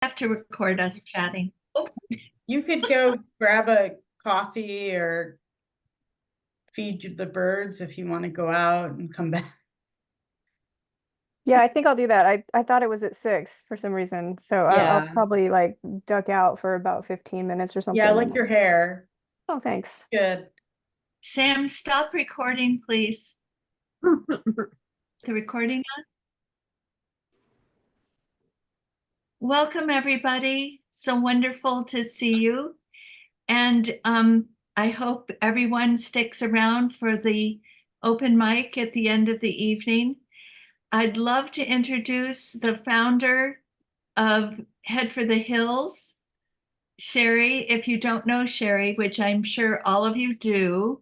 Have to record us chatting. You could go grab a coffee or feed the birds if you want to go out and come back. Yeah, I think I'll do that. I thought it was at 6 for some reason. So I'll Yeah. probably like duck out for about 15 minutes or Yeah, I something. like your hair. Oh, thanks. Good. Sam, stop recording, please. The recording on? Welcome, everybody. So wonderful to see you. And I hope everyone sticks around for the open mic at the end of the evening. I'd love to introduce the founder of Head for the Hills, Sherri. If you don't know Sherri, which I'm sure all of you do,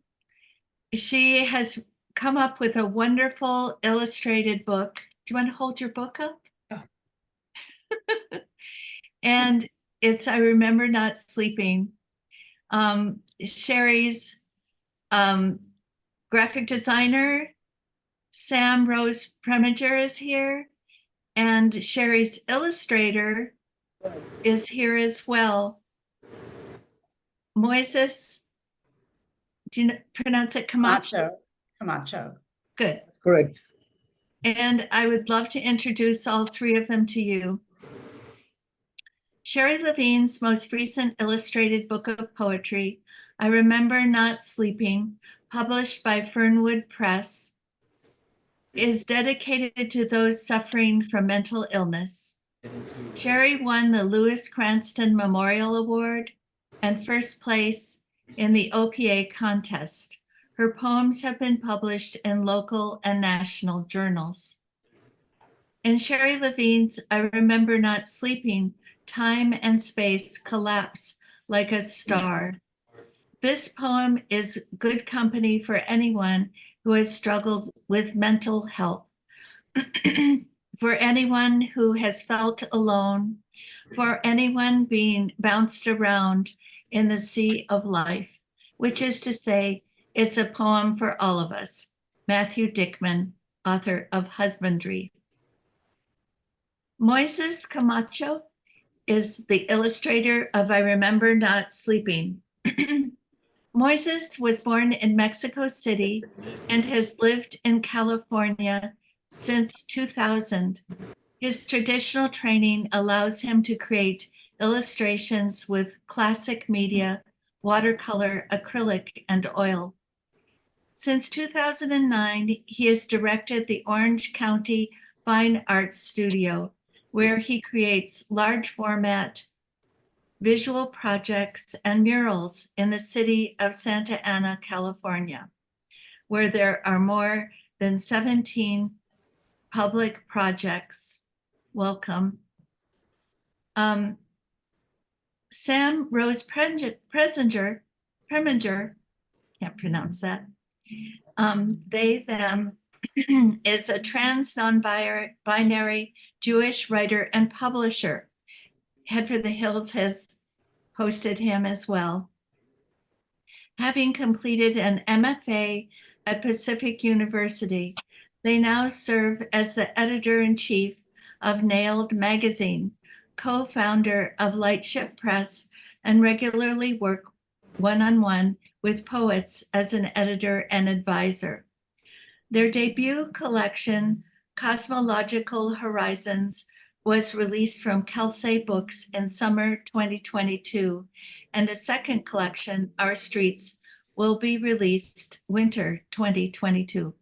she has come up with a wonderful illustrated book. Do you want to hold your book up? Oh. And it's I Remember Not Sleeping. Sherri's graphic designer, Sam Rose Preminger, is here, and Sherri's illustrator is here as well. Moises, do you pronounce it Camacho? Camacho. Good. Correct. And I would love to introduce all three of them to you. Sherri Levine's most recent illustrated book of poetry, I Remember Not Sleeping, published by Fernwood Press, is dedicated to those suffering from mental illness. Sherri won the Lewis Cranston Memorial Award and first place in the OPA contest. Her poems have been published in local and national journals. In Sherri Levine's I Remember Not Sleeping, time and space collapse like a star. This poem is good company for anyone who has struggled with mental health, for anyone who has felt alone, for anyone being bounced around in the sea of life, which is to say, it's a poem for all of us. Matthew Dickman, author of Husbandry. Moises Camacho is the illustrator of I Remember Not Sleeping. Moises was born in Mexico City and has lived in California since 2000. His traditional training allows him to create illustrations with classic media, watercolor, acrylic, and oil. Since 2009, he has directed the Orange County Fine Arts Studio, where he creates large format visual projects and murals in the city of Santa Ana, California, where there are more than 17 public projects. Welcome. Sam Rose Preminger, can't pronounce that. They, them, is a trans non-binary Jewish writer and publisher. Head for the Hills has hosted him as well. Having completed an MFA at Pacific University, they now serve as the editor-in-chief of Nailed magazine, co-founder of Lightship Press, and regularly work one-on-one with poets as an editor and advisor. Their debut collection, Cosmological Horizons, was released from Kelsey Books in summer 2022, and a second collection, Our Streets, will be released winter 2022.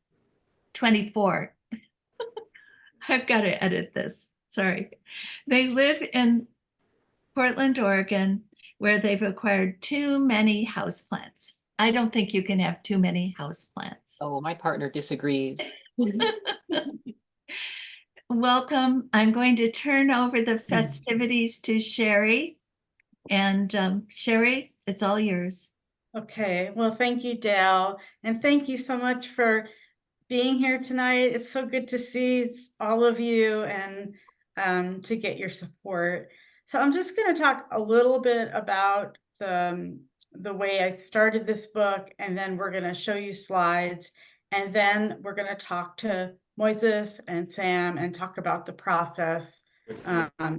24. I've got to edit this. Sorry. They live in Portland, Oregon, where they've acquired too many houseplants. I don't think you can have too many houseplants. Oh, my partner disagrees. Welcome. I'm going to turn over the festivities to Sherri. And Sherri, it's all yours. Okay. Well, thank you, Dale. And thank you so much for being here tonight. It's so good to see all of you and to get your support. So I'm just going to talk a little bit about the way I started this book, and then we're going to show you slides, and then we're going to talk to Moises and Sam and talk about the process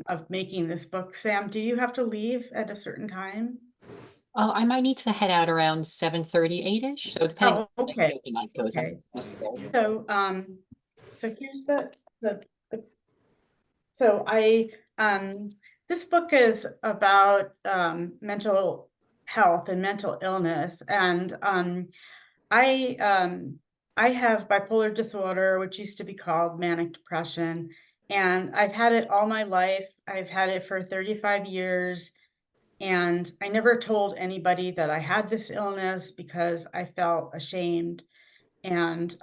of making this book. Sam, do you have to leave at a certain time? Oh, I might need to head out around 7:30, 8ish. So depending Oh, on okay. how the night goes. Okay. I'm So, so here's the so this book is about mental health and mental illness, and I have bipolar disorder, which used to be called manic depression, and I've had it all my life. I've had it for 35 years, and I never told anybody that I had this illness because I felt ashamed, and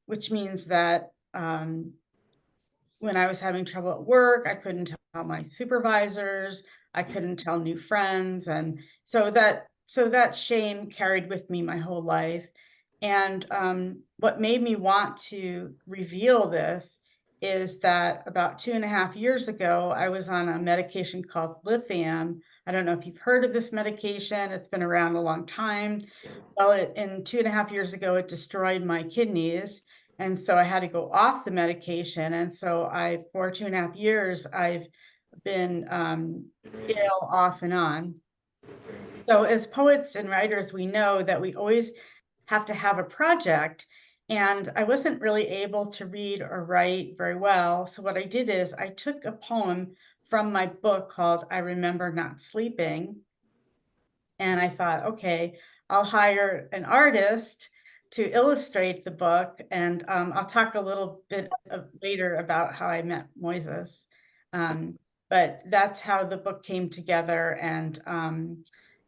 which means that when I was having trouble at work, I couldn't tell my supervisors, I couldn't tell new friends, and so that shame carried with me my whole life. And what made me want to reveal this is that about 2.5 years ago, I was on a medication called lithium. I don't know if you've heard of this medication. It's been around a long time. Well, in 2.5 years ago, it destroyed my kidneys. And so I had to go off the medication. And so for 2.5 years, I've been ill off and on. So as poets and writers, we know that we always have to have a project. And I wasn't really able to read or write very well. So what I did is I took a poem from my book called I Remember Not Sleeping. And I thought, okay, I'll hire an artist to illustrate the book. And I'll talk a little bit later about how I met Moises. But that's how the book came together. And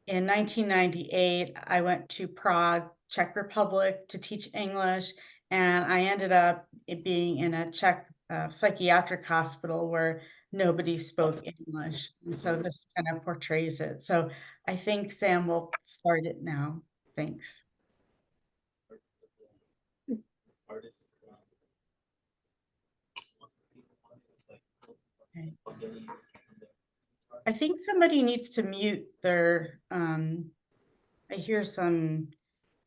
in 1998, I went to Prague, Czech Republic, to teach English. And I ended up being in a Czech psychiatric hospital where nobody spoke English. And so this kind of portrays it. So I think Sam will start it now. Thanks. Okay. I think somebody needs to mute their, I hear some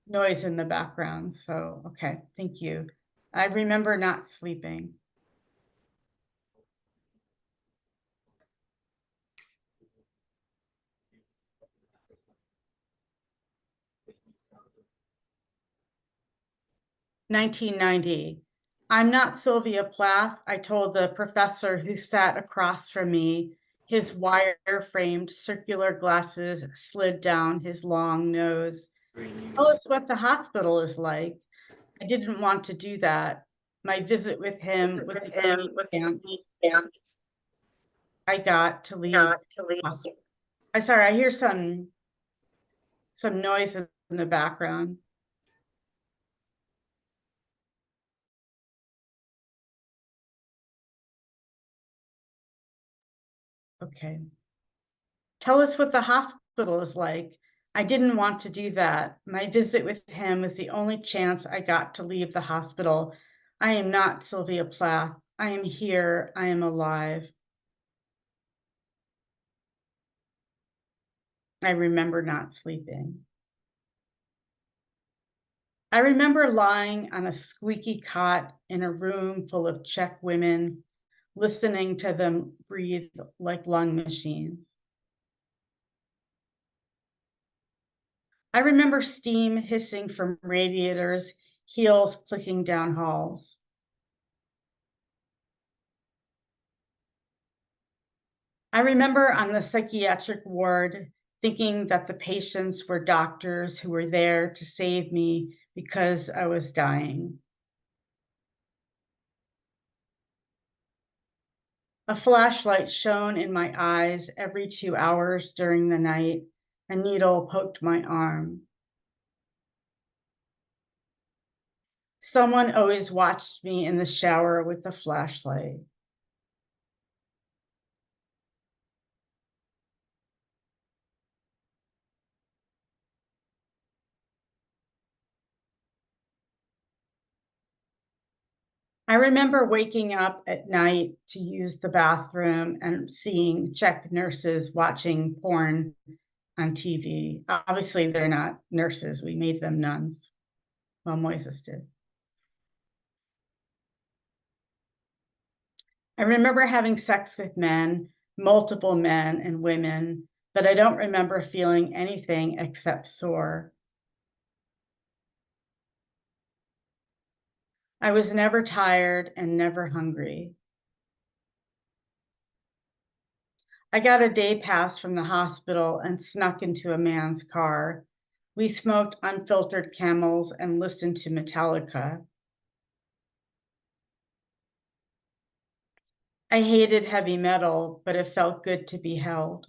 noise in the background. So, okay, thank you. I remember not sleeping. "1990. I'm not Sylvia Plath," I told the professor who sat across from me. His wire-framed circular glasses slid down his long nose. "Tell us what the hospital is like." I didn't want to do that. My visit with him was a chance I got to leave the hospital. I'm sorry, I hear some noise in the background. Okay. "Tell us what the hospital is like." I didn't want to do that. My visit with him was the only chance I got to leave the hospital. I am not Sylvia Plath. I am here. I am alive. I remember not sleeping. I remember lying on a squeaky cot in a room full of Czech women, listening to them breathe like lung machines. I remember steam hissing from radiators, heels clicking down halls. I remember on the psychiatric ward thinking that the patients were doctors who were there to save me because I was dying. A flashlight shone in my eyes every 2 hours during the night. A needle poked my arm. Someone always watched me in the shower with the flashlight. I remember waking up at night to use the bathroom and seeing Czech nurses watching porn on TV. Obviously, they're not nurses. We made them nuns. Well, Moises did. I remember having sex with men, multiple men and women, but I don't remember feeling anything except sore. I was never tired and never hungry. I got a day pass from the hospital and snuck into a man's car. We smoked unfiltered Camels and listened to Metallica. I hated heavy metal, but it felt good to be held.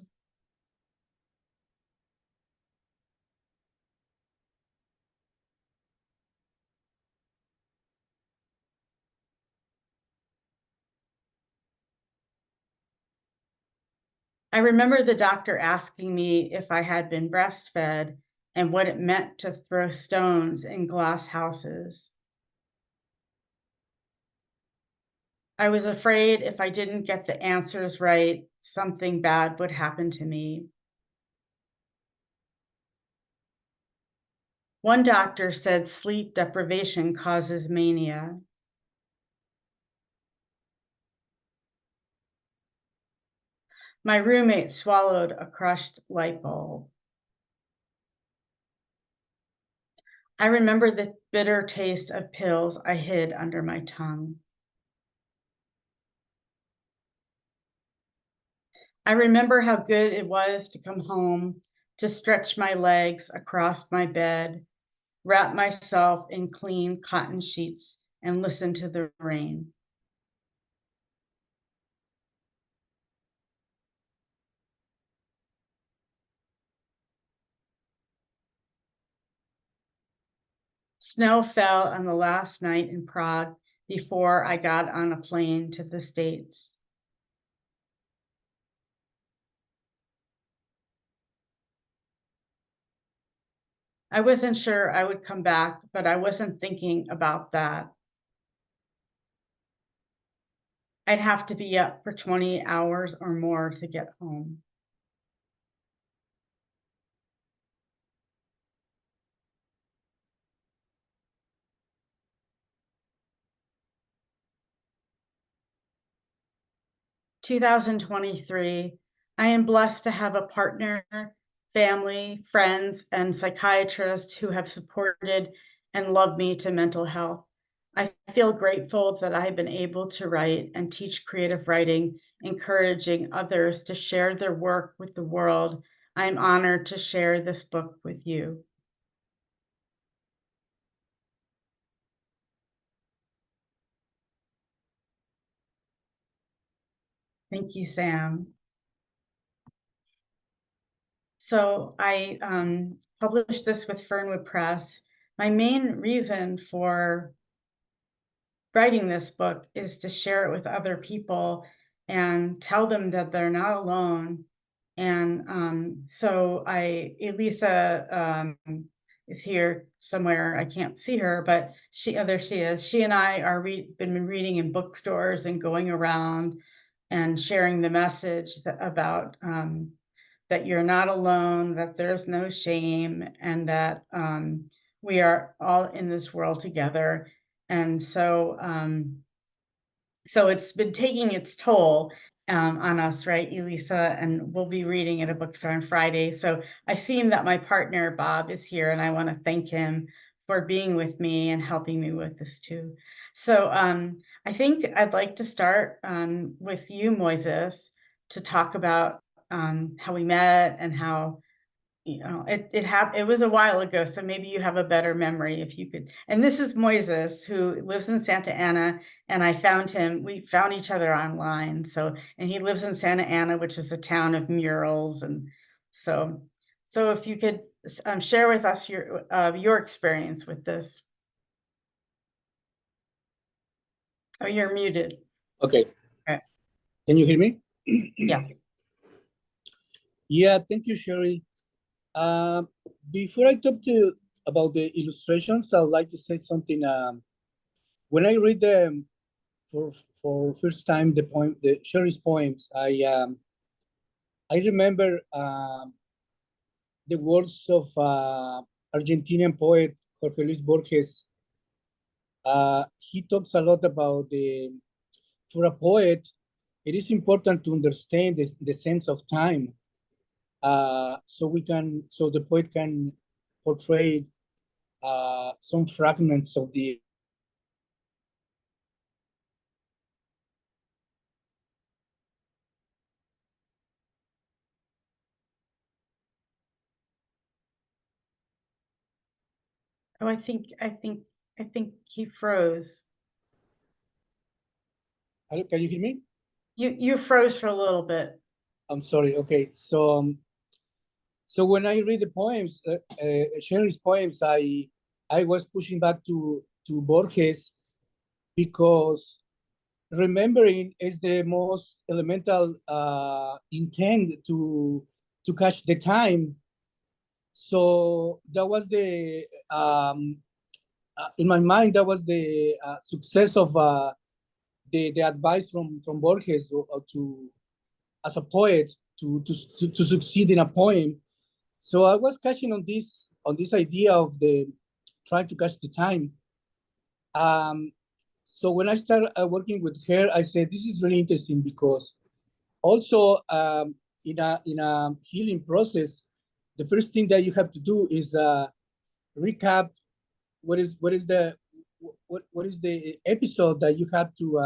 I remember the doctor asking me if I had been breastfed and what it meant to throw stones in glass houses. I was afraid if I didn't get the answers right, something bad would happen to me. One doctor said sleep deprivation causes mania. My roommate swallowed a crushed light bulb. I remember the bitter taste of pills I hid under my tongue. I remember how good it was to come home, to stretch my legs across my bed, wrap myself in clean cotton sheets, and listen to the rain. Snow fell on the last night in Prague before I got on a plane to the States. I wasn't sure I would come back, but I wasn't thinking about that. I'd have to be up for 20 hours or more to get home. (2023), I am blessed to have a partner, family, friends, and psychiatrists who have supported and loved me to mental health. I feel grateful that I've been able to write and teach creative writing, encouraging others to share their work with the world. I am honored to share this book with you. Thank you, Sam. So I published this with Fernwood Press. My main reason for writing this book is to share it with other people and tell them that they're not alone. And so Elisa is here somewhere. I can't see her, but there she is. She and I are been reading in bookstores and going around and sharing the message about that you're not alone, that there's no shame, and that we are all in this world together. And so it's been taking its toll on us, right, Elisa? And we'll be reading at a bookstore on Friday. So I see that my partner, Bob, is here, and I want to thank him for being with me and helping me with this too. So I think I'd like to start with you, Moises, to talk about how we met and how, you know, it was a while ago, so maybe you have a better memory if you could. And this is Moises, who lives in Santa Ana, and we found each other online. So, and he lives in Santa Ana, which is a town of murals. And so if you could share with us your experience with this. Oh, you're muted. Okay. Okay. Can you hear me? Yes. Yeah, thank you, Sherri. Before I talk to you about the illustrations, I'd like to say something. When I read them for first time the Sherri's poems, I remember the words of Argentinian poet Jorge Luis Borges. He talks a lot about for a poet, it is important to understand the sense of time, so the poet can portray some fragments of the Oh, I think he froze. Hello, can you hear me? You froze for a little bit. I'm sorry. Okay, so when I read the poems, Sherri's poems, I was pushing back to Borges, because remembering is the most elemental intent to catch the time. So that was the in my mind, that was the success of the advice from Borges, or to, as a poet, to succeed in a poem. So I was catching on this idea of the trying to catch the time. So when I started working with her, I said this is really interesting, because also in a healing process, the first thing that you have to do is recap what is the episode that you have to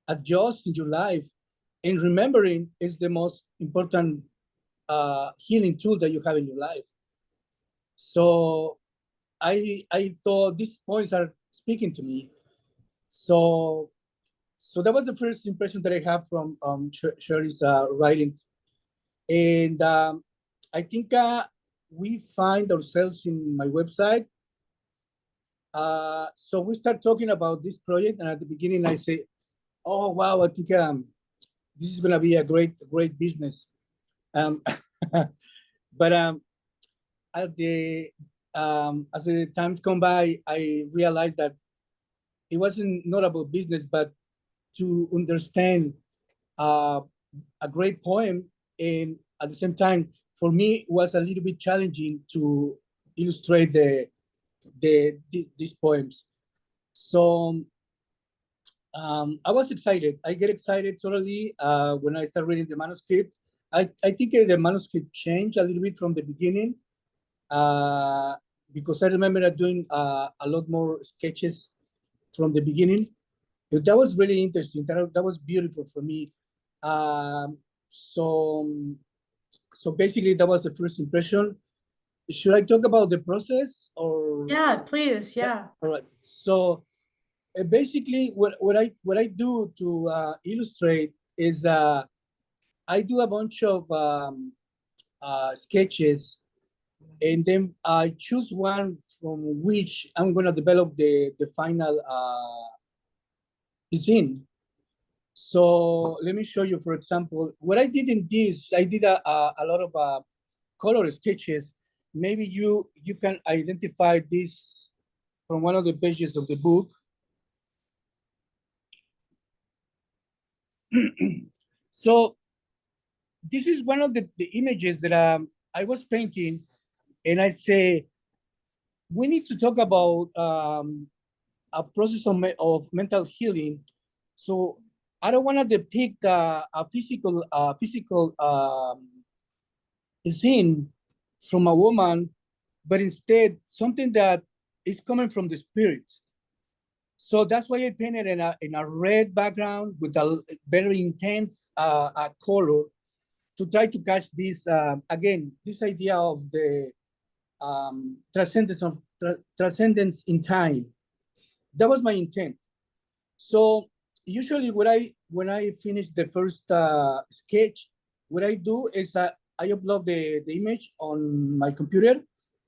adjust in your life, and remembering is the most important healing tool that you have in your life. So I thought these points are speaking to me. So that was the first impression that I have from Sherri's writing, and I think we find ourselves in my website. So we start talking about this project, and at the beginning I say, "Oh wow, I think this is gonna be a great business." But at the as the times come by, I realized that it wasn't not about business, but to understand a great poem, and at the same time, for me, it was a little bit challenging to illustrate these poems. So I was excited. I get excited totally when I start reading the manuscript. I think the manuscript changed a little bit from the beginning, because I remember doing a lot more sketches from the beginning. That was really interesting. That was beautiful for me. So basically, that was the first impression. Should I talk about the process, or? Yeah, please. Yeah. All right. So basically, what I do to illustrate is I do a bunch of sketches, and then I choose one from which I'm gonna develop the final scene. So let me show you, for example, what I did in this. I did a lot of color sketches. Maybe you can identify this from one of the pages of the book. So this is one of the images that I was painting, and I say, we need to talk about a process of mental healing. So I don't want to depict a physical scene from a woman, but instead something that is coming from the spirit. So that's why I painted in a red background with a very intense color, to try to catch this again, this idea of the transcendence in time. That was my intent. So usually when I finish the first sketch, what I do is I upload the image on my computer,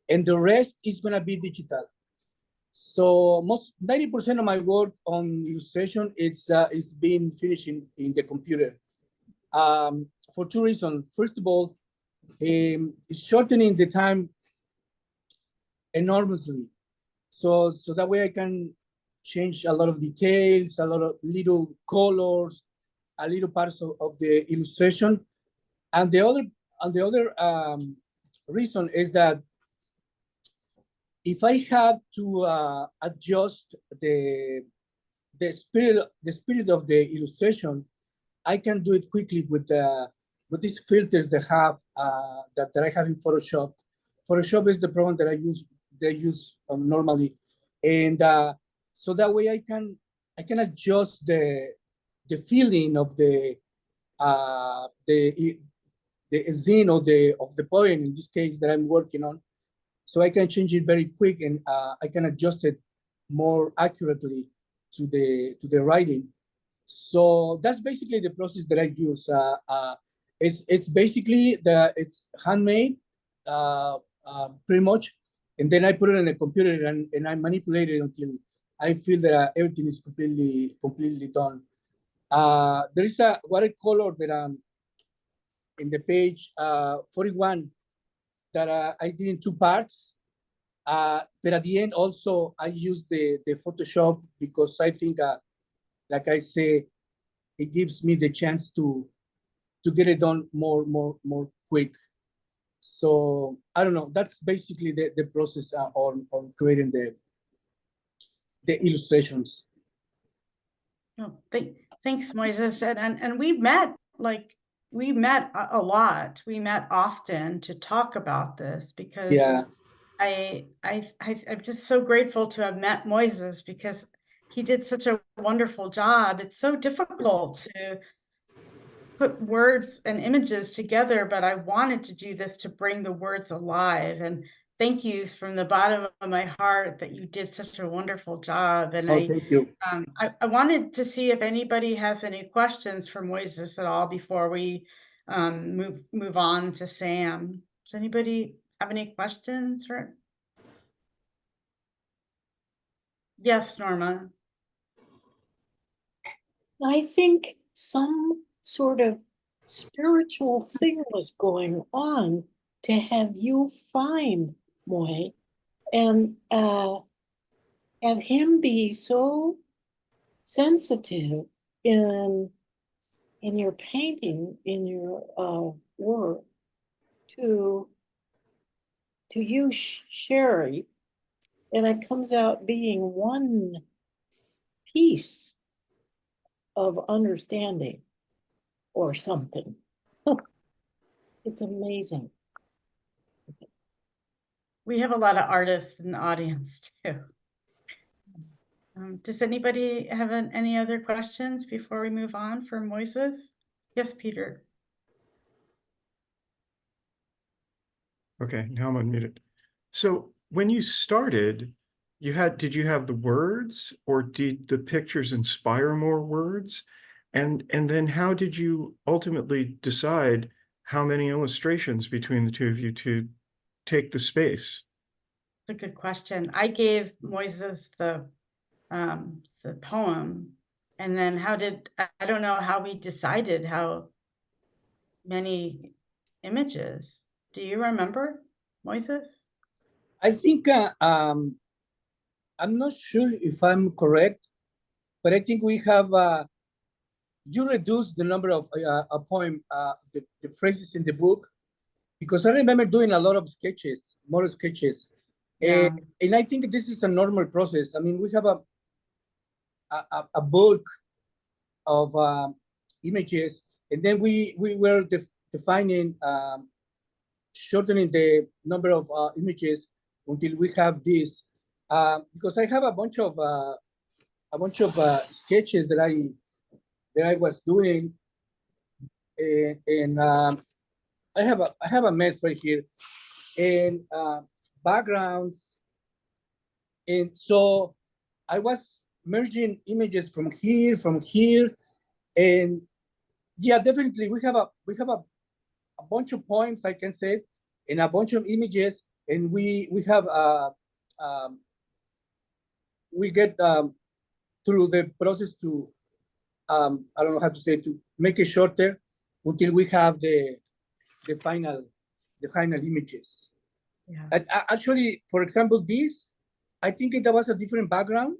and the rest is gonna be digital. So 90% of my work on illustration is being finished in the computer, for two reasons. First of all, it's shortening the time enormously. So that way I can change a lot of details, a lot of little colors, a little parts of the illustration. And the other reason is that if I have to adjust the spirit of the illustration, I can do it quickly with these filters that I have in Photoshop. Photoshop is the program that I use normally, and so that way I can adjust the feeling of the scene of the poem, in this case, that I'm working on. So I can change it very quick, and I can adjust it more accurately to the writing. So that's basically the process that I use. It's basically it's handmade, pretty much, and then I put it in a computer and I manipulate it until I feel that everything is completely done. There is a watercolor that in the page 41 that I did in two parts. But at the end also I use the Photoshop because I think, like I say, it gives me the chance to get it done more quick. So I don't know. That's basically the process on creating the illustrations. Oh, thanks, Moises. And we met a lot. We met often to talk about this because Yeah. I'm just so grateful to have met Moises because he did such a wonderful job. It's so difficult to put words and images together, but I wanted to do this to bring the words alive. And thank you from the bottom of my heart that you did such a wonderful job. And Thank you. I wanted to see if anybody has any questions for Moises at all before we move on to Sam. Does anybody have any questions? Yes, Norma. I think some sort of spiritual thing was going on to have you find Moy and have him be so sensitive in your painting, in your work, to use Sherri, and it comes out being one piece of understanding or something. It's amazing. We have a lot of artists in the audience too. Does anybody have any other questions before we move on for Moises? Yes, Peter. Okay, now I'm unmuted. So when you started, did you have the words, or did the pictures inspire more words? And then how did you ultimately decide how many illustrations between the two of you to take the space? That's a good question. I gave Moises the poem, and then I don't know how we decided how many images. Do you remember, Moises? I think I'm not sure if I'm correct, but I think we have you reduced the number of a poem, the phrases in the book, because I remember doing a lot of sketches, more sketches. Yeah. And I think this is a normal process. I mean, we have a bulk of images, and then we were defining, shortening the number of images until we have this. Because I have a bunch of sketches that I was doing, and I have a mess right here, and backgrounds, and so I was merging images from here, and yeah, definitely we have a bunch of poems, I can say, and a bunch of images, and we have we get through the process to I don't know how to say, to make it shorter until we have the final images. Yeah. And actually, for example, this, I think it was a different background,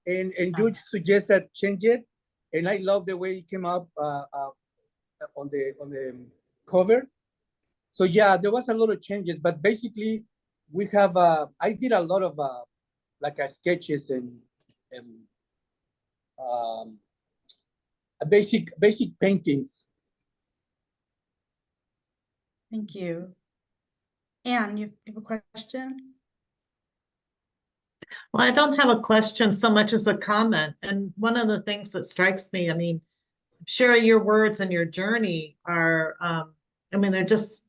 and you suggest that change it, and I love the way it came up on the cover. So yeah, there was a lot of changes, but basically we have I did a lot of like sketches and um, basic paintings. Thank you. Anne, you have a question? Well, I don't have a question so much as a comment. And one of the things that strikes me, I mean, Sherri, your words and your journey are, I mean, they're just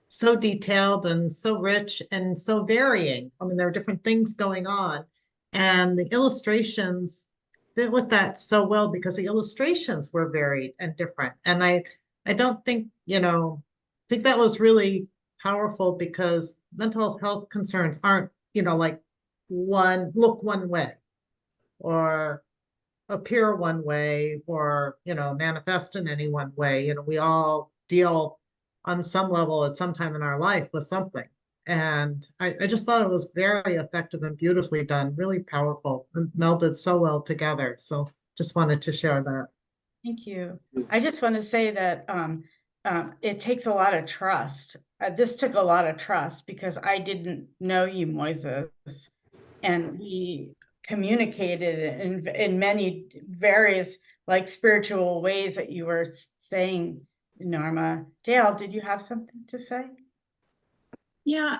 so detailed and so rich and so varying. I mean, there are different things going on. And the illustrations fit with that so well because the illustrations were varied and different. And I don't think, you know, I think that was really powerful because mental health concerns aren't, you know, like look one way or appear one way or, you know, manifest in any one way. You know, we all deal on some level at some time in our life with something. And I just thought it was very effective and beautifully done, really powerful and melded so well together. So just wanted to share that. Thank you. I just want to say that it takes a lot of trust. This took a lot of trust because I didn't know you, Moises, and we communicated in many various like spiritual ways that you were saying, Norma. Dale, did you have something to say? Yeah,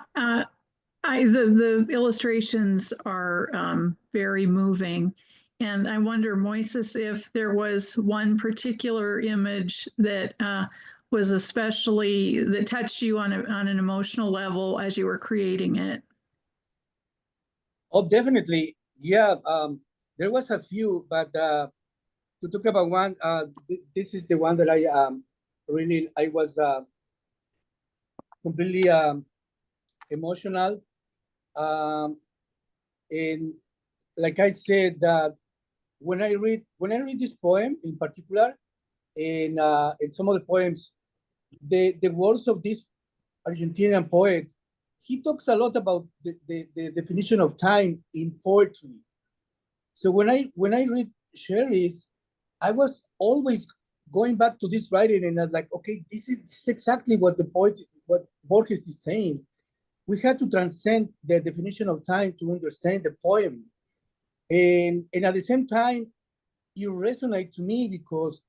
the illustrations are very moving. And I wonder, Moises, if there was one particular image that was especially, that touched you on an emotional level as you were creating it. Oh, definitely. Yeah, there was a few, but to talk about one, this is the one that I was completely emotional. And like I said, when I read this poem in particular, in some of the poems, the words of this Argentinian poet, he talks a lot about the definition of time in poetry. So when I read Sherri's, I was always going back to this writing and I was like, okay, this is exactly what what Borges is saying. We have to transcend the definition of time to understand the poem. And at the same time, you resonate to me because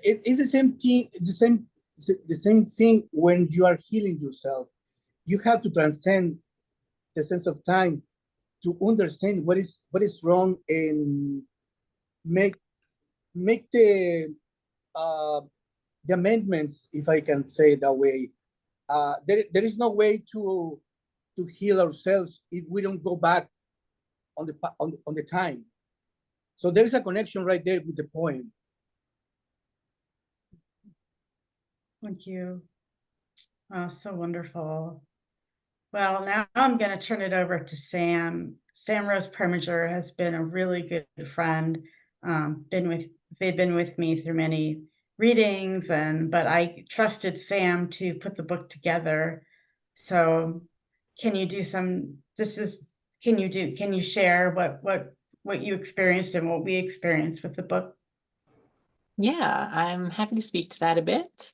it's the same thing, the same thing when you are healing yourself. You have to transcend the sense of time to understand what is wrong and make the amendments, if I can say it that way. There is no way to heal ourselves if we don't go back on the time. So there's a connection right there with the poem. Thank you. Oh, so wonderful. Well, now I'm going to turn it over to Sam. Sam Rose Preminger has been a really good friend. They've been with me through many readings, but I trusted Sam to put the book together. So can you share what you experienced and what we experienced with the book? Yeah, I'm happy to speak to that a bit.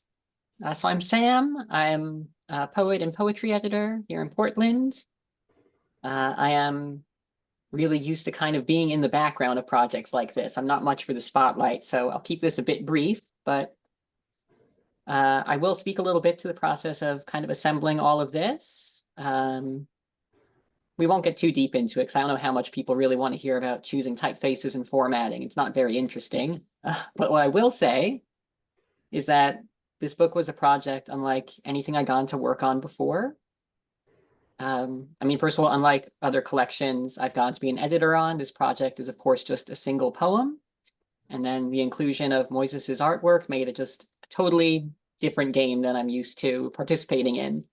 So I'm Sam. I'm a poet and poetry editor here in Portland. I am really used to kind of being in the background of projects like this. I'm not much for the spotlight, so I'll keep this a bit brief, but I will speak a little bit to the process of kind of assembling all of this. We won't get too deep into it because I don't know how much people really want to hear about choosing typefaces and formatting. It's not very interesting. But what I will say is that this book was a project unlike anything I'd gone to work on before. I mean, first of all, unlike other collections I've gone to be an editor on, this project is, of course, just a single poem. And then the inclusion of Moises's artwork made it just a totally different game than I'm used to participating in.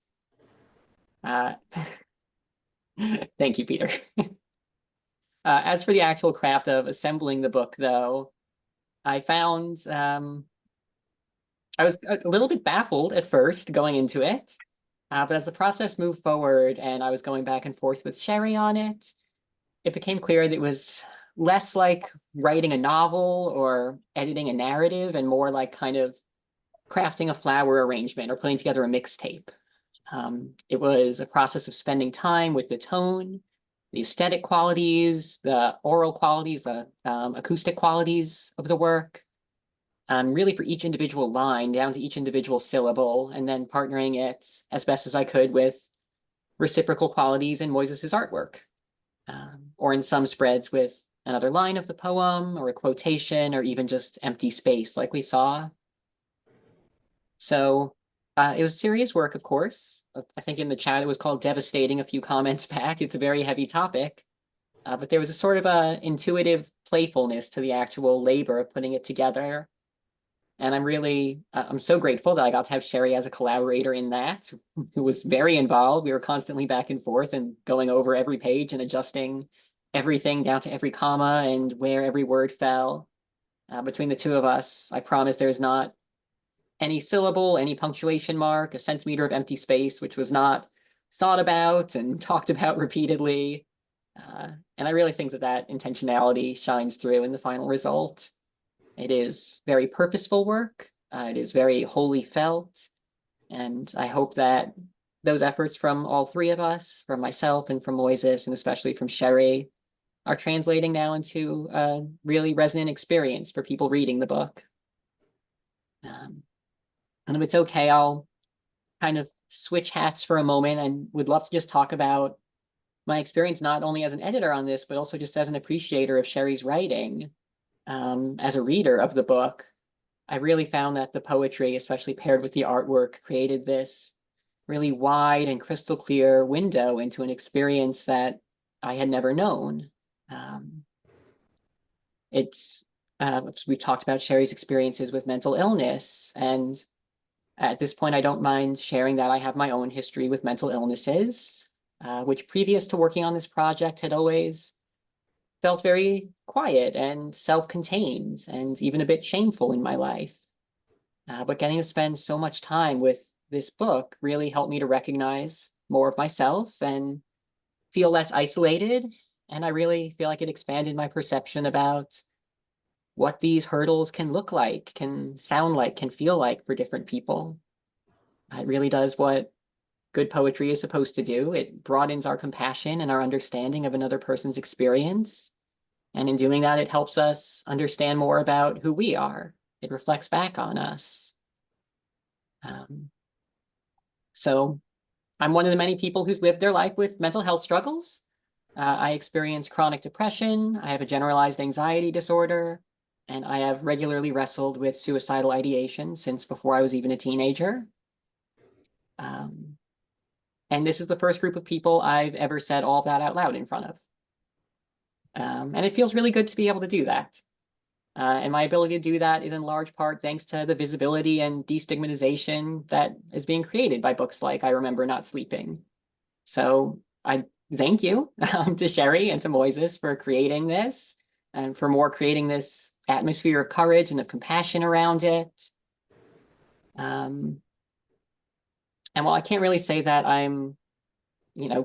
Thank you, Peter. As for the actual craft of assembling the book, though, I found I was a little bit baffled at first going into it, but as the process moved forward and I was going back and forth with Sherri on it, it became clear that it was less like writing a novel or editing a narrative and more like kind of crafting a flower arrangement or putting together a mixtape. It was a process of spending time with the tone, the aesthetic qualities, the oral qualities, the acoustic qualities of the work, really for each individual line down to each individual syllable, and then partnering it as best as I could with reciprocal qualities in Moises's artwork, or in some spreads with another line of the poem or a quotation or even just empty space like we saw. So it was serious work, of course. I think in the chat it was called devastating a few comments back. It's a very heavy topic, but there was a sort of a intuitive playfulness to the actual labor of putting it together. And I'm so grateful that I got to have Sherri as a collaborator in that, who was very involved. We were constantly back and forth and going over every page and adjusting everything down to every comma and where every word fell. Between the two of us, I promise there's not any syllable, any punctuation mark, a centimeter of empty space, which was not thought about and talked about repeatedly. And I really think that that intentionality shines through in the final result. It is very purposeful work. It is very wholly felt. And I hope that those efforts from all three of us, from myself and from Moises, and especially from Sherri, are translating now into a really resonant experience for people reading the book. And if it's okay, I'll kind of switch hats for a moment and would love to just talk about my experience, not only as an editor on this, but also just as an appreciator of Sherri's writing. As a reader of the book, I really found that the poetry, especially paired with the artwork, created this really wide and crystal clear window into an experience that I had never known. We've talked about Sherri's experiences with mental illness, and at this point, I don't mind sharing that I have my own history with mental illnesses, which previous to working on this project had always felt very quiet and self-contained and even a bit shameful in my life. But getting to spend so much time with this book really helped me to recognize more of myself and feel less isolated. And I really feel like it expanded my perception about what these hurdles can look like, can sound like, can feel like for different people. It really does what good poetry is supposed to do. It broadens our compassion and our understanding of another person's experience. And in doing that, it helps us understand more about who we are. It reflects back on us. So I'm one of the many people who's lived their life with mental health struggles. I experience chronic depression. I have a generalized anxiety disorder, and I have regularly wrestled with suicidal ideation since before I was even a teenager. And this is the first group of people I've ever said all of that out loud in front of. And it feels really good to be able to do that. And my ability to do that is in large part thanks to the visibility and destigmatization that is being created by books like I Remember Not Sleeping. So I thank you to Sherri and to Moises for creating this and for creating this atmosphere of courage and of compassion around it. And while I can't really say that I'm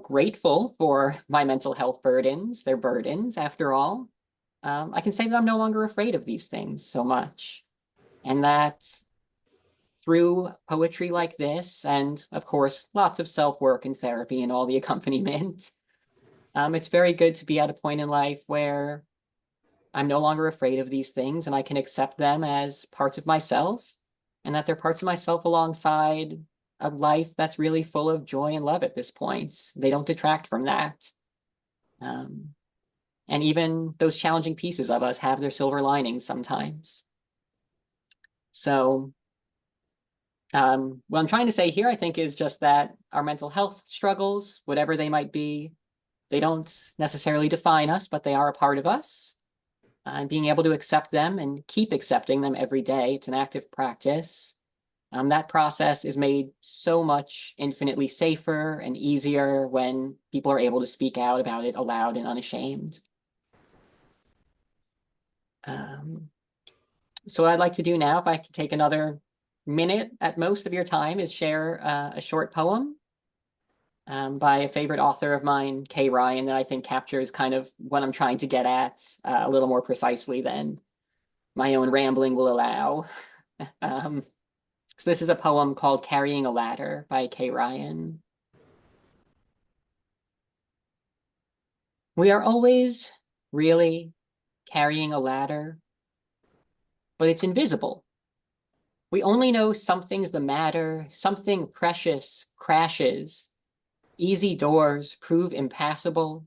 grateful for my mental health burdens, they're burdens after all, I can say that I'm no longer afraid of these things so much. And that through poetry like this, and of course, lots of self-work and therapy and all the accompaniment, it's very good to be at a point in life where I'm no longer afraid of these things and I can accept them as parts of myself, and that they're parts of myself alongside a life that's really full of joy and love at this point. They don't detract from that. And even those challenging pieces of us have their silver linings sometimes. So what I'm trying to say here, I think, is just that our mental health struggles, whatever they might be, they don't necessarily define us, but they are a part of us. And being able to accept them and keep accepting them every day, it's an active practice. That process is made so much infinitely safer and easier when people are able to speak out about it aloud and unashamed. So what I'd like to do now, if I could take another minute at most of your time, is share a short poem by a favorite author of mine, Kay Ryan, that I think captures kind of what I'm trying to get at a little more precisely than my own rambling will allow. So this is a poem called Carrying a Ladder by Kay Ryan. We are always really carrying a ladder, but it's invisible We only know something's the matter, something precious crashes. Easy doors prove impassable.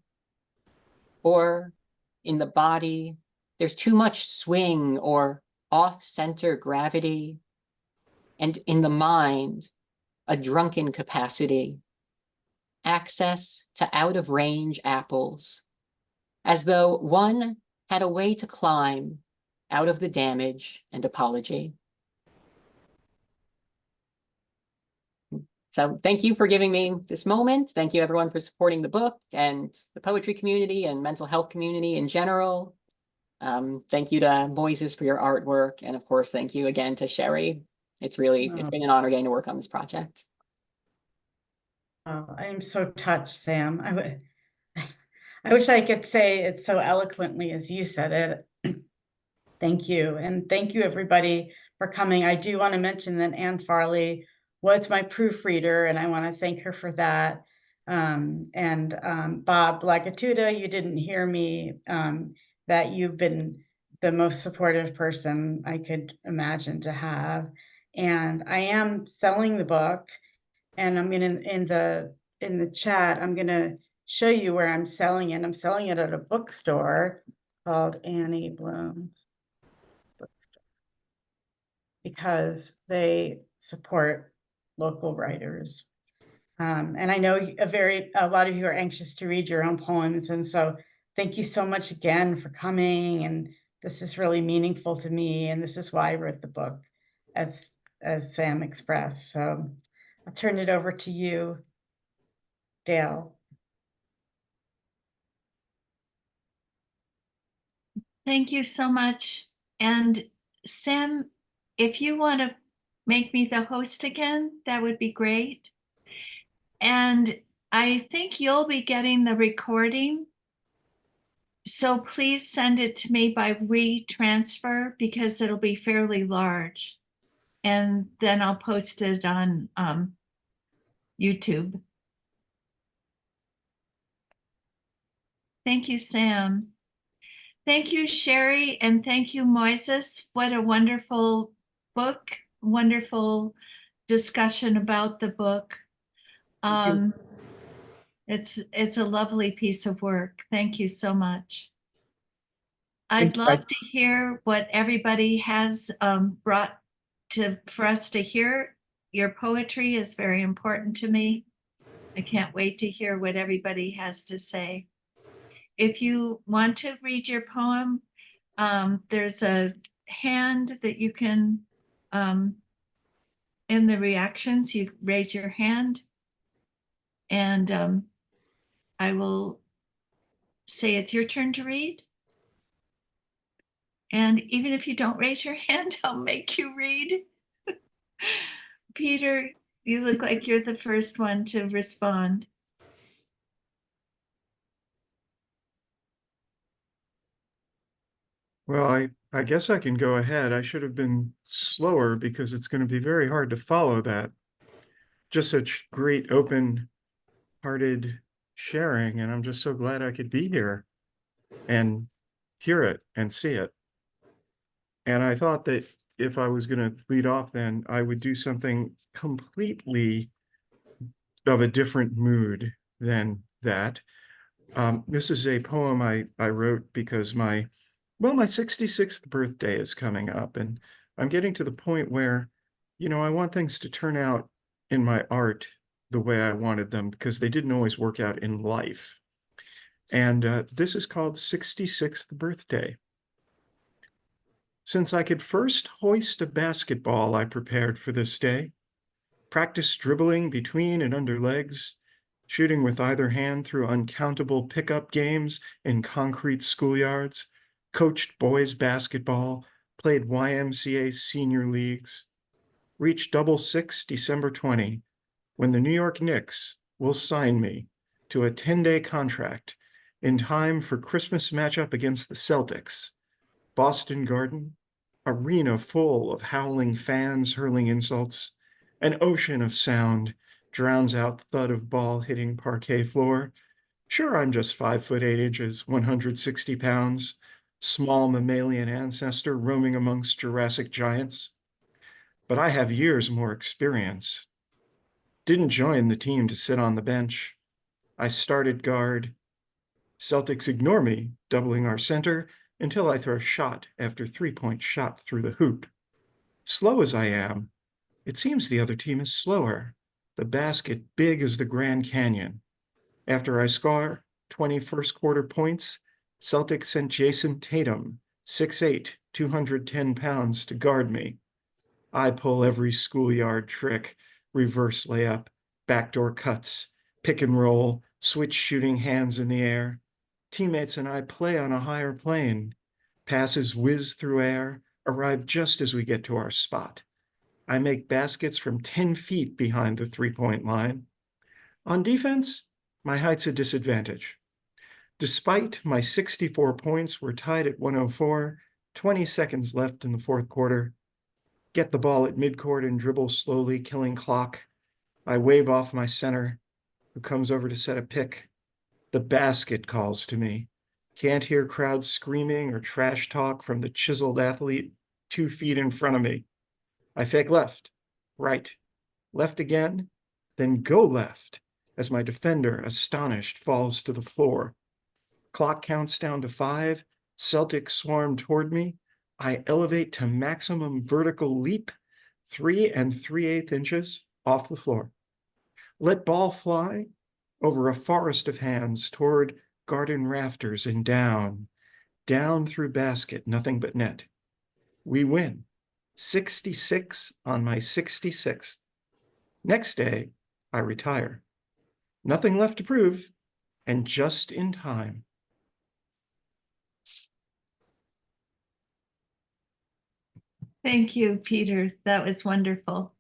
Or in the body, there's too much swing or off-center gravity. And in the mind, a drunken capacity. Access to out-of-range apples. As though one had a way to climb out of the damage and apology. So thank you for giving me this moment. Thank you everyone for supporting the book and the poetry community and mental health community in general. Thank you to Moises for your artwork. And of course, thank you again to Sherri. It's been an honor getting to work on this project. Oh, I am so touched, Sam. I wish I could say it so eloquently as you said it. Thank you. And thank you everybody for coming. I do want to mention that Anne Farley was my proofreader, and I want to thank her for that. Bob Lagatuda, you didn't hear me, that you've been the most supportive person I could imagine to have. And I am selling the book, and I'm gonna, in the chat, I'm gonna show you where I'm selling it. I'm selling it at a bookstore called Annie Bloom's Bookstore, because they support local writers. And I know a lot of you are anxious to read your own poems. And so thank you so much again for coming. And this is really meaningful to me. And this is why I wrote the book, as Sam expressed. So I'll turn it over to you, Dale. Thank you so much. And Sam, if you want to make me the host again, that would be great. And I think you'll be getting the recording. So please send it to me by WeTransfer, because it'll be fairly large. And then I'll post it on YouTube. Thank you, Sam. Thank you, Sherri, and thank you, Moises. What a wonderful book, wonderful discussion about the book. It's a lovely piece of work. Thank you so much. I'd love to hear what everybody has brought for us to hear. Your poetry is very important to me. I can't wait to hear what everybody has to say. If you want to read your poem, there's a hand that you can, in the reactions, you raise your hand, and I will say it's your turn to read. And even if you don't raise your hand, I'll make you read. Peter, you look like you're the first one to respond. Well, I guess I can go ahead. I should have been slower because it's going to be very hard to follow that. Just such great open-hearted sharing, and I'm just so glad I could be here and hear it and see it. And I thought that if I was going to lead off, then I would do something completely of a different mood than that. This is a poem I wrote because my 66th birthday is coming up, and I'm getting to the point where, I want things to turn out in my art the way I wanted them, because they didn't always work out in life. And this is called 66th Birthday. Since I could first hoist a basketball, I prepared for this day. Practiced dribbling between and under legs, shooting with either hand through uncountable pickup games in concrete schoolyards, coached boys basketball, played YMCA senior leagues, reached double six December 20, when the New York Knicks will sign me to a 10-day contract in time for Christmas matchup against the Celtics. Boston Garden, arena full of howling fans hurling insults, an ocean of sound drowns out thud of ball hitting parquet floor. Sure, I'm just 5'8", 160 pounds, small mammalian ancestor roaming amongst Jurassic giants. but I have years more experience. Didn't join the team to sit on the bench. I started guard. Celtics ignore me, doubling our center until I throw shot after three-point shot through the hoop. Slow as I am, it seems the other team is slower. The basket big as the Grand Canyon. After I score 20 first quarter points, Celtics sent Jason Tatum, 6'8", 210 pounds, to guard me. I pull every schoolyard trick, reverse layup, backdoor cuts, pick and roll, switch shooting hands in the air. Teammates and I play on a higher plane. Passes whiz through air, arrive just as we get to our spot. I make baskets from 10 feet behind the three-point line. On defense, my height's a disadvantage. Despite my 64 points, we're tied at 104, 20 seconds left in the fourth quarter. Get the ball at midcourt and dribble slowly, killing clock. I wave off my center, who comes over to set a pick. The basket calls to me. Can't hear crowds screaming or trash talk from the chiseled athlete 2 feet in front of me. I fake left, right, left again, then go left as my defender, astonished, falls to the floor. Clock counts down to 5. Celtics swarm toward me. I elevate to maximum vertical leap, 3 3/8 inches off the floor. Let ball fly over a forest of hands toward garden rafters and down through basket, nothing but net. We win, 66 on my 66th. Next day, I retire. Nothing left to prove, and just in time. Thank you, Peter. That was wonderful.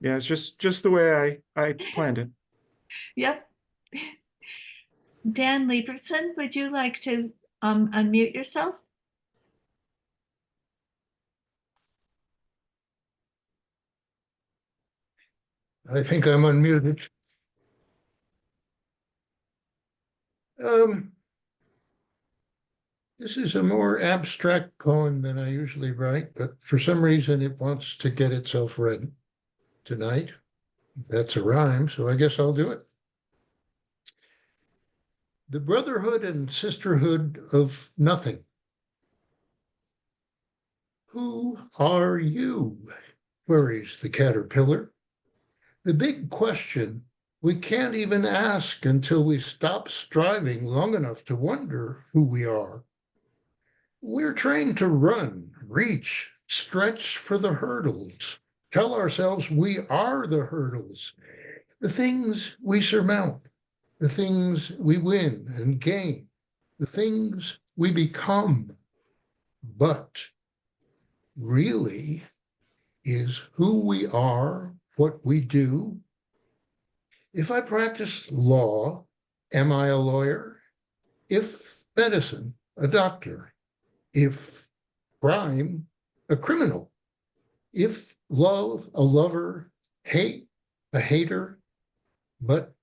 Yeah, it's just the way I planned it. Yep. Dan Lieberson, would you like to unmute yourself? I think I'm unmuted. This is a more abstract poem than I usually write, but for some reason it wants to get itself read tonight. That's a rhyme, so I guess I'll do it. The brotherhood and sisterhood of nothing. Who are you? Queries the caterpillar. The big question we can't even ask until we stop striving long enough to wonder who we are. We're trained to run, reach, stretch for the hurdles, tell ourselves we are the hurdles, the things we surmount, the things we win and gain, the things we become. But really, is who we are what we do? If I practice law, am I a lawyer? If medicine, a doctor? If crime, a criminal? If love, a lover? Hate, a hater? But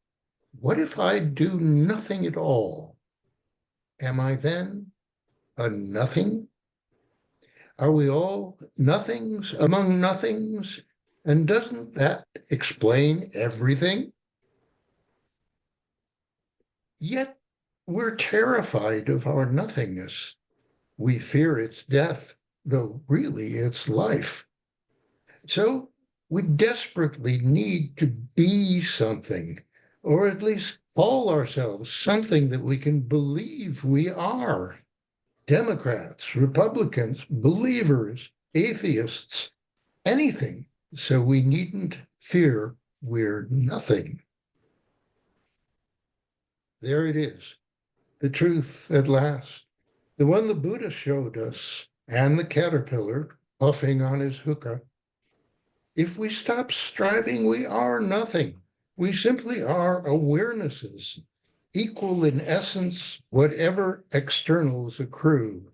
what if I do nothing at all? Am I then a nothing? Are we all nothings among nothings? And doesn't that explain everything? Yet we're terrified of our nothingness. We fear its death, though really it's life. So we desperately need to be something, or at least call ourselves something that we can believe we are. Democrats, Republicans, believers, atheists, anything, so we needn't fear we're nothing. There it is, the truth at last, the one the Buddha showed us, and the caterpillar puffing on his hookah. If we stop striving, we are nothing. We simply are awarenesses, equal in essence, whatever externals accrue: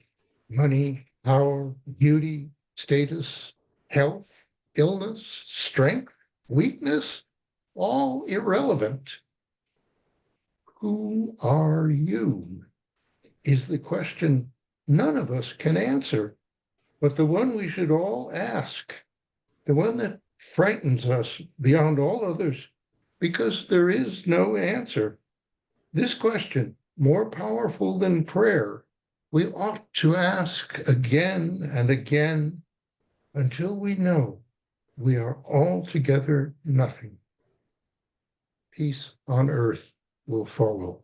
money, power, beauty, status, health, illness, strength, weakness, all irrelevant. Who are you? Is the question none of us can answer, but the one we should all ask. the one that frightens us beyond all others, because there is no answer. This question, more powerful than prayer, we ought to ask again and again until we know we are altogether nothing. Peace on earth will follow.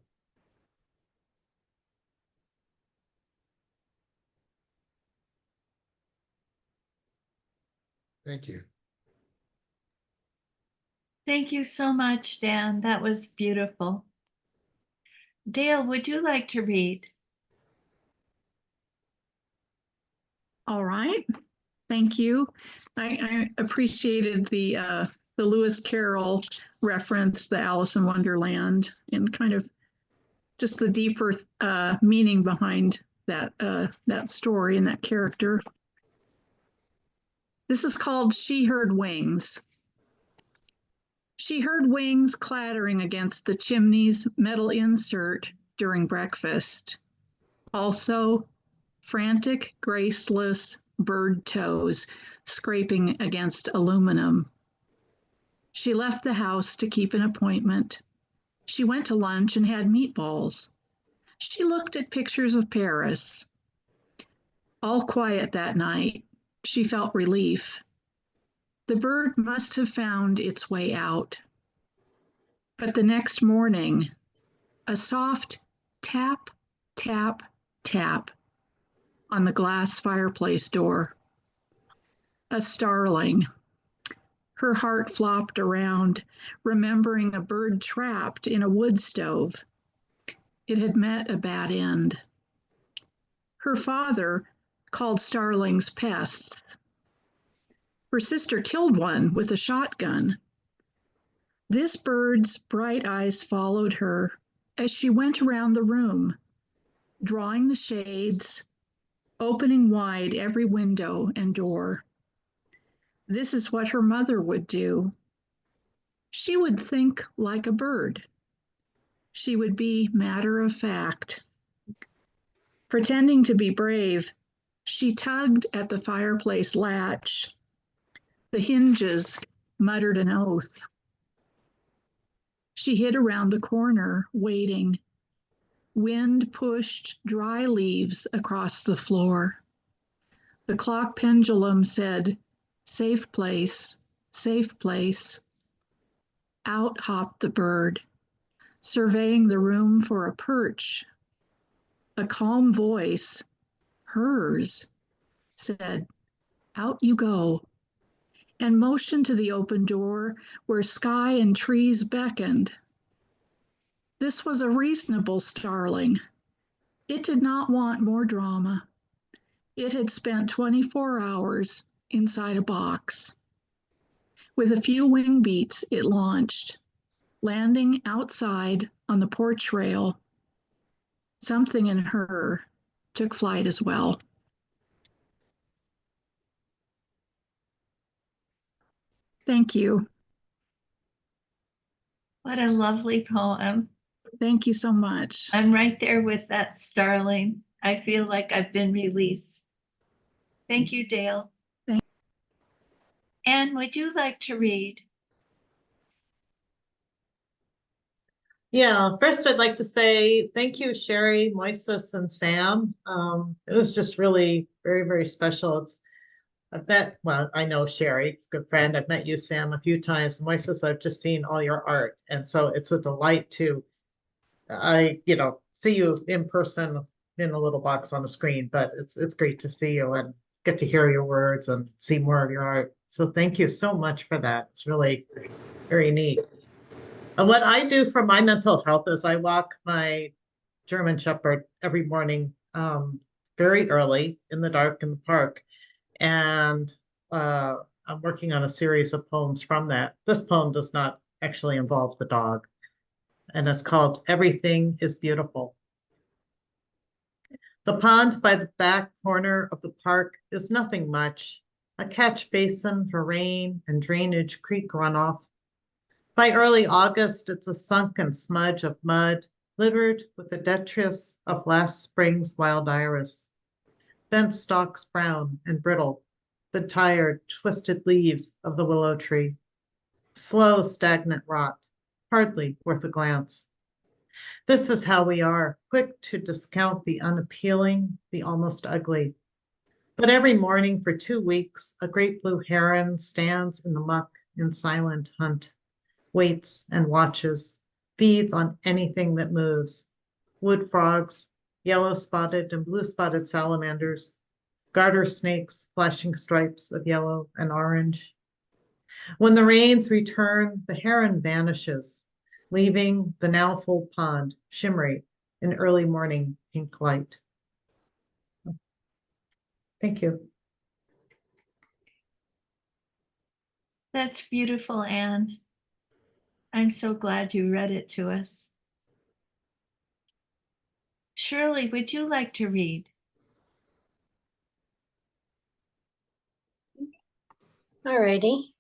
Thank you. Thank you so much, Dan. That was beautiful. Dale, would you like to read? All right. Thank you. I appreciated the Lewis Carroll reference, the Alice in Wonderland, and kind of just the deeper meaning behind that story and that character. This is called She Heard Wings. She heard wings clattering against the chimney's metal insert during breakfast. Also, frantic, graceless bird toes scraping against aluminum. She left the house to keep an appointment. She went to lunch and had meatballs. She looked at pictures of Paris. All quiet that night. She felt relief. The bird must have found its way out. But the next morning, a soft tap, tap, tap on the glass fireplace door. A starling. Her heart flopped around, remembering a bird trapped in a wood stove. It had met a bad end. Her father called starlings pests. Her sister killed one with a shotgun. This bird's bright eyes followed her as she went around the room, drawing the shades, opening wide every window and door. This is what her mother would do. She would think like a bird. She would be matter of fact. Pretending to be brave, she tugged at the fireplace latch. The hinges muttered an oath. She hid around the corner, waiting. Wind pushed dry leaves across the floor. The clock pendulum said, "Safe place, safe place." Out hopped the bird, surveying the room for a perch. A calm voice, hers, said, "Out you go," and motioned to the open door where sky and trees beckoned. This was a reasonable starling. It did not want more drama. It had spent 24 hours inside a box. With a few wing beats, it launched, landing outside on the porch rail. Something in her took flight as well. Thank you. What a lovely poem. Thank you so much. I'm right there with that starling. I feel like I've been released. Thank you, Dale. Anne, would you like to read? Yeah, first I'd like to say thank you, Sherri, Moises, and Sam. It was just really very, very special. I know Sherri, it's a good friend. I've met you, Sam, a few times. Moises, I've just seen all your art. And so it's a delight to, see you in person in a little box on a screen, but it's great to see you and get to hear your words and see more of your art. So thank you so much for that. It's really very neat. And what I do for my mental health is I walk my German Shepherd every morning, very early in the dark in the park. And I'm working on a series of poems from that. This poem does not actually involve the dog. And it's called Everything is Beautiful. The pond by the back corner of the park is nothing much, a catch basin for rain and drainage creek runoff. By early August, it's a sunken smudge of mud, littered with the detritus of last spring's wild iris. Bent stalks brown and brittle, the tired, twisted leaves of the willow tree. Slow, stagnant rot, hardly worth a glance. This is how we are, quick to discount the unappealing, the almost ugly. But every morning for 2 weeks, a great blue heron stands in the muck in silent hunt, waits and watches, feeds on anything that moves. Wood frogs, yellow-spotted and blue-spotted salamanders, garter snakes, flashing stripes of yellow and orange. When the rains return, the heron vanishes, leaving the now full pond shimmery in early morning pink light. Thank you. That's beautiful, Anne. I'm so glad you read it to us. Shirley, would you like to read? All righty.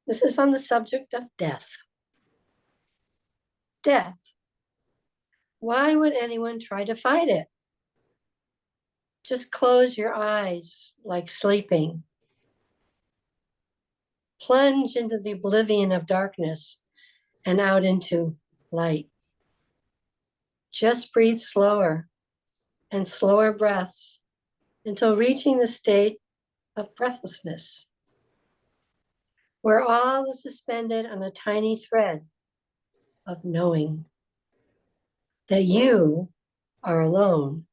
This is on the subject of death. Death. Why would anyone try to fight it? Just close your eyes like sleeping. Plunge into the oblivion of darkness and out into light. Just breathe slower and slower breaths until reaching the state of breathlessness, where all is suspended on a tiny thread of knowing that you are alone,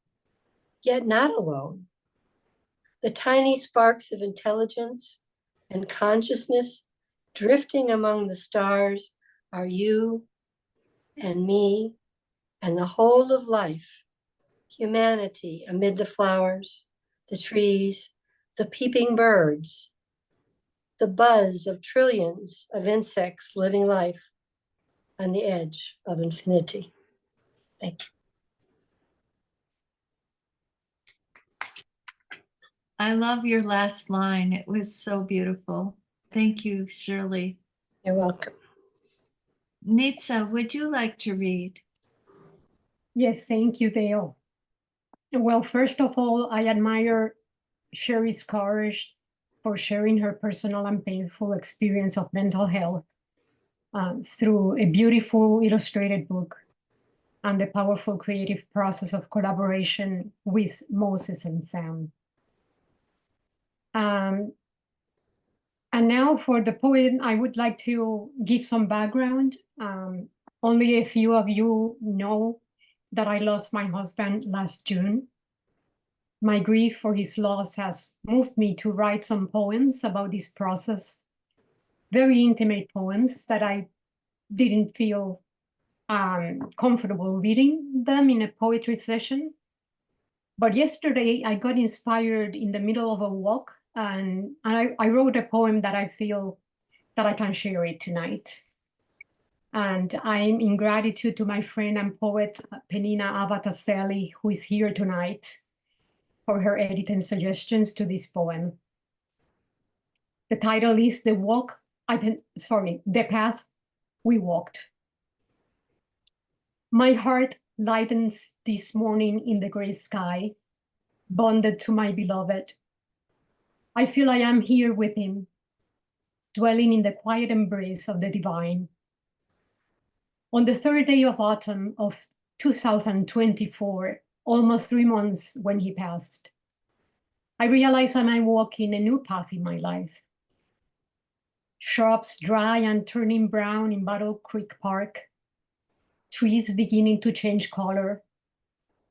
yet not alone. The tiny sparks of intelligence and consciousness drifting among the stars are you and me and the whole of life, humanity amid the flowers, the trees, the peeping birds, the buzz of trillions of insects living life on the edge of infinity. Thank you. I love your last line. It was so beautiful. Thank you, Shirley. You're welcome. Nitsa, would you like to read? Yes, thank you, Dale. Well, first of all, I admire Sherri's courage for sharing her personal and painful experience of mental health through a beautiful illustrated book and the powerful creative process of collaboration with Moises and Sam. And now for the poem, I would like to give some background. Only a few of you know that I lost my husband last June. My grief for his loss has moved me to write some poems about this process, very intimate poems that I didn't feel comfortable reading them in a poetry session. But yesterday I got inspired in the middle of a walk and I wrote a poem that I feel that I can share it tonight. And I'm in gratitude to my friend and poet, Penina Abataselli, who is here tonight, for her edit and suggestions to this poem. The title is The Path We Walked. My heart lightens this morning in the gray sky, bonded to my beloved. I feel I am here with him, dwelling in the quiet embrace of the divine. On the third day of autumn of 2024, almost 3 months when he passed, I realized I might walk in a new path in my life. Shrubs dry and turning brown in Battle Creek Park, trees beginning to change color,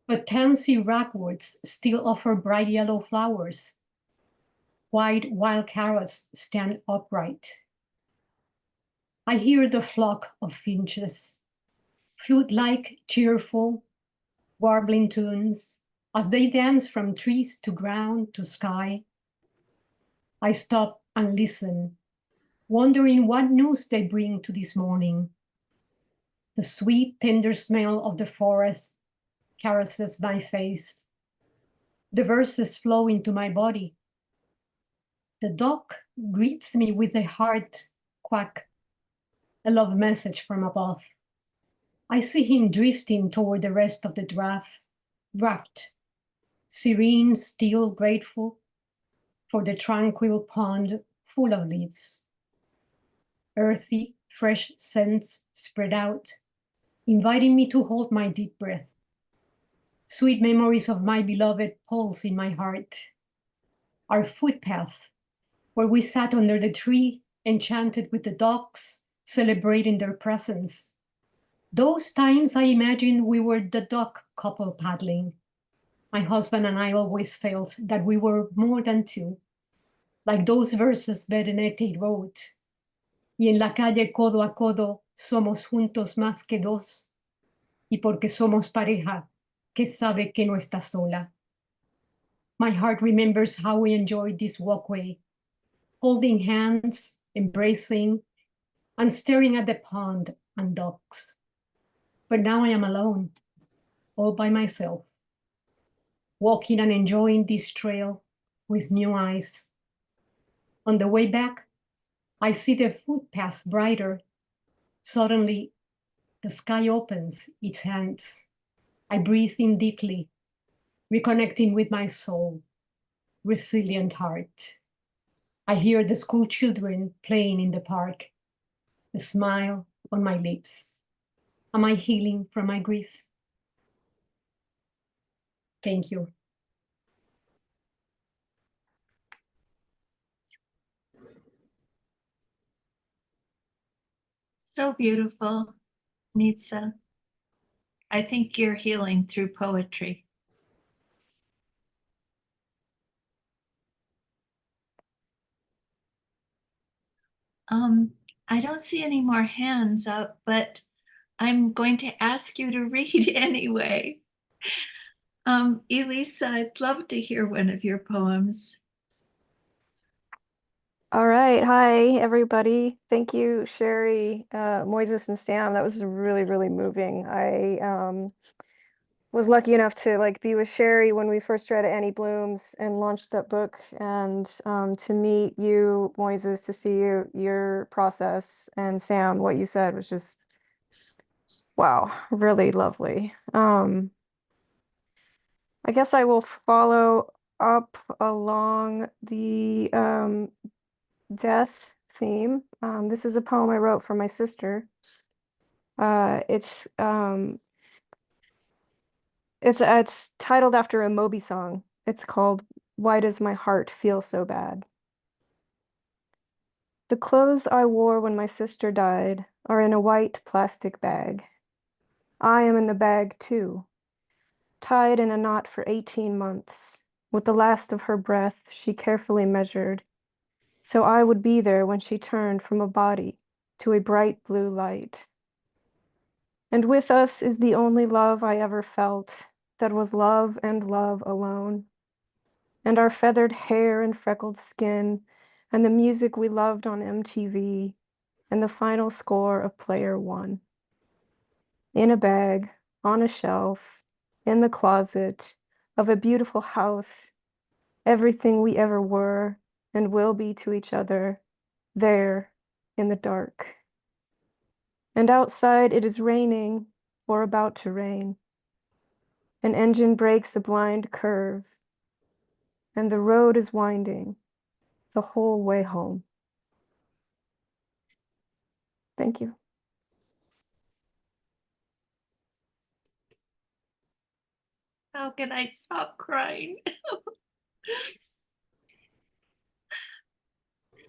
but tansy ragwoods still offer bright yellow flowers. White wild carrots stand upright. I hear the flock of finches, flute-like, cheerful, warbling tunes as they dance from trees to ground to sky. I stop and listen, wondering what news they bring to this morning. The sweet, tender smell of the forest caresses my face. The verses flow into my body. The dog greets me with a heart quack, a a love message from above. I see him drifting toward the rest of the raft, serene, still grateful for the tranquil pond full of leaves. Earthy, fresh scents spread out, inviting me to hold my deep breath. Sweet memories of my beloved pulse in my heart. Our footpath, where we sat under the tree, enchanted with the ducks, celebrating their presence. Those times I imagined we were the duck couple paddling. My husband and I always felt that we were more than two, like those verses Benedetti wrote. Y en la calle codo a codo somos juntos más que dos. Y porque somos pareja, que sabe que no está sola. My heart remembers how we enjoyed this walkway, holding hands, embracing, and staring at the pond and ducks. But now I am alone, all by myself, walking and enjoying this trail with new eyes. On the way back, I see the footpath brighter. Suddenly, the sky opens its hands. I breathe in deeply, reconnecting with my soul, resilient heart. I hear the school children playing in the park, a smile on my lips. Am I healing from my grief? Thank you. So beautiful, Nitsa. I think you're healing through poetry. I don't see any more hands up, but I'm going to ask you to read anyway. Elisa, I'd love to hear one of your poems. All right. Hi, everybody. Thank you, Sherri, Moises, and Sam. That was really, really moving. I was lucky enough to be with Sherri when we first read Annie Bloom's and launched that book, and to meet you, Moises, to see your process, and Sam, what you said was just wow, really lovely. I guess I will follow up along the death theme. This is a poem I wrote for my sister. It's titled after a Moby song. It's called Why Does My Heart Feel So Bad? The clothes I wore when my sister died are in a white plastic bag. I am in the bag too, tied in a knot for 18 months, with the last of her breath she carefully measured, so I would be there when she turned from a body to a bright blue light. And with us is the only love I ever felt that was love and love alone. And our feathered hair and freckled skin, and the music we loved on MTV, and the final score of Player One. In a bag, on a shelf, in the closet of a beautiful house, everything we ever were and will be to each other, there in the dark. And outside it is raining or about to rain. An engine breaks a blind curve, and the road is winding the whole way home. Thank you. How can I stop crying?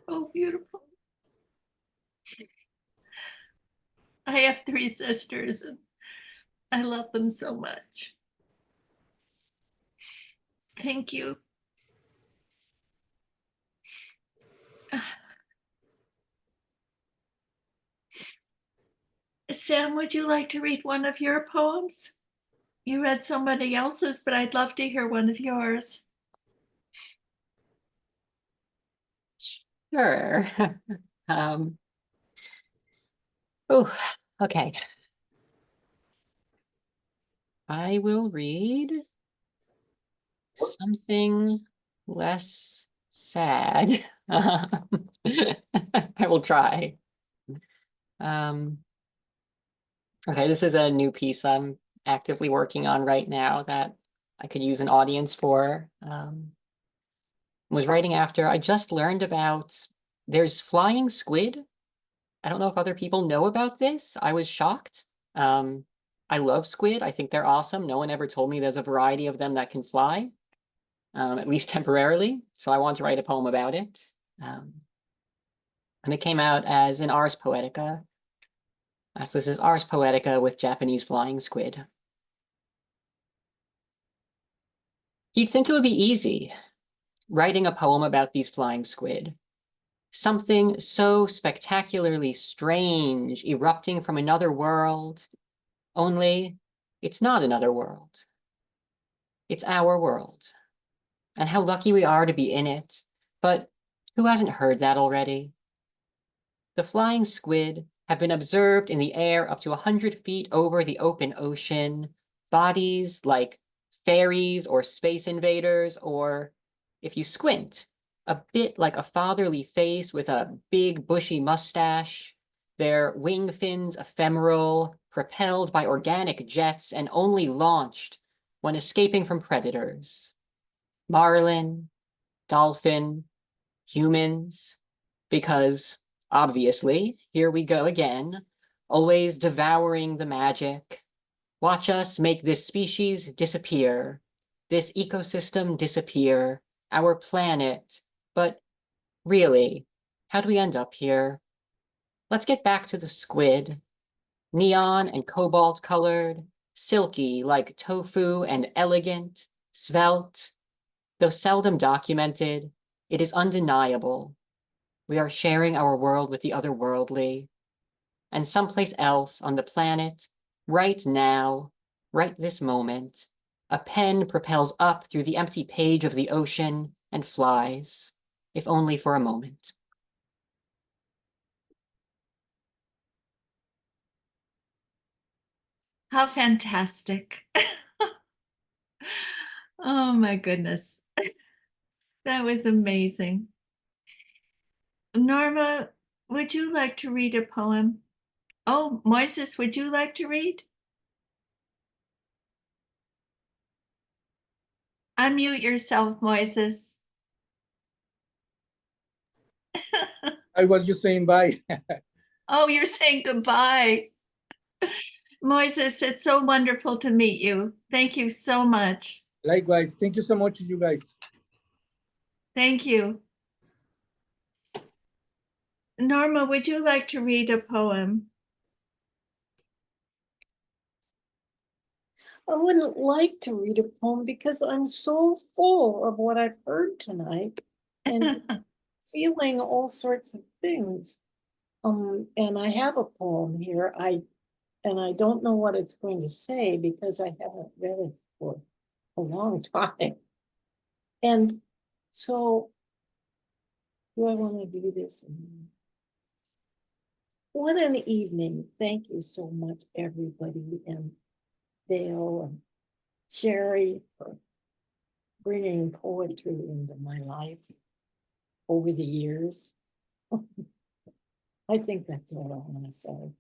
So beautiful. I have 3 sisters and I love them so much. Thank you. Sam, would you like to read one of your poems? You read somebody else's, but I'd love to hear one of yours. Sure. Oh, okay. I will read something less sad. I will try. Okay, this is a new piece I'm actively working on right now that I could use an audience for. Was writing after I just learned about there's flying squid. I don't know if other people know about this. I was shocked. I love squid. I think they're awesome. No one ever told me there's a variety of them that can fly, at least temporarily. So I want to write a poem about it. And it came out as an Ars Poetica. So this is Ars Poetica with Japanese flying squid. You'd think it would be easy, writing a poem about these flying squid. Something so spectacularly strange, erupting from another world. Only, it's not another world. It's our world. And how lucky we are to be in it. But who hasn't heard that already? The flying squid have been observed in the air up to 100 feet over the open ocean. Bodies like fairies or space invaders, or if you squint, a bit like a fatherly face with a big bushy mustache. Their wing fins ephemeral, propelled by organic jets and only launched when escaping from predators. Marlin, dolphin, humans, because obviously, here we go again, always devouring the magic. Watch us make this species disappear, this ecosystem disappear, our planet. But really, how do we end up here? Let's get back to the squid. Neon and cobalt colored, silky like tofu and elegant, svelte. Though seldom documented, it is undeniable. We are sharing our world with the otherworldly. And someplace else on the planet, right now, right this moment, a pen propels up through the empty page of the ocean and flies, if only for a moment. How fantastic. Oh my goodness. That was amazing. Norma, would you like to read a poem? Oh, Moises, would you like to read? Unmute yourself, Moises. I was just saying bye. Oh, you're saying goodbye. Moises, it's so wonderful to meet you. Thank you so much. Likewise. Thank you so much, you guys. Thank you. Norma, would you like to read a poem? I wouldn't like to read a poem because I'm so full of what I've heard tonight and feeling all sorts of things. And I have a poem here. I don't know what it's going to say because I haven't read it for a long time. And so, do I want to do this? What an evening. Thank you so much, everybody, and Dale and Sherri for bringing poetry into my life over the years. I think that's all I want to say.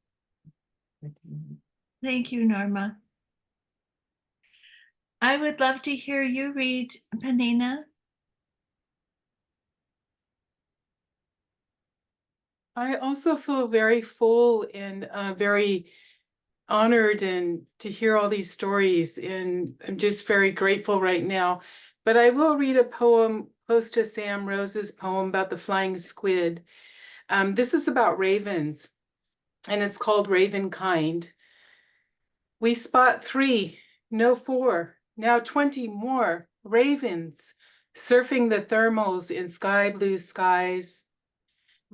Thank you, Norma. I would love to hear you read, Panina. I also feel very full and very honored and to hear all these stories, and I'm just very grateful right now. But I will read a poem close to Sam Rose's poem about the flying squid. This is about ravens, and it's called Ravenkind. We spot 3, no 4, now 20 more ravens surfing the thermals in sky blue skies.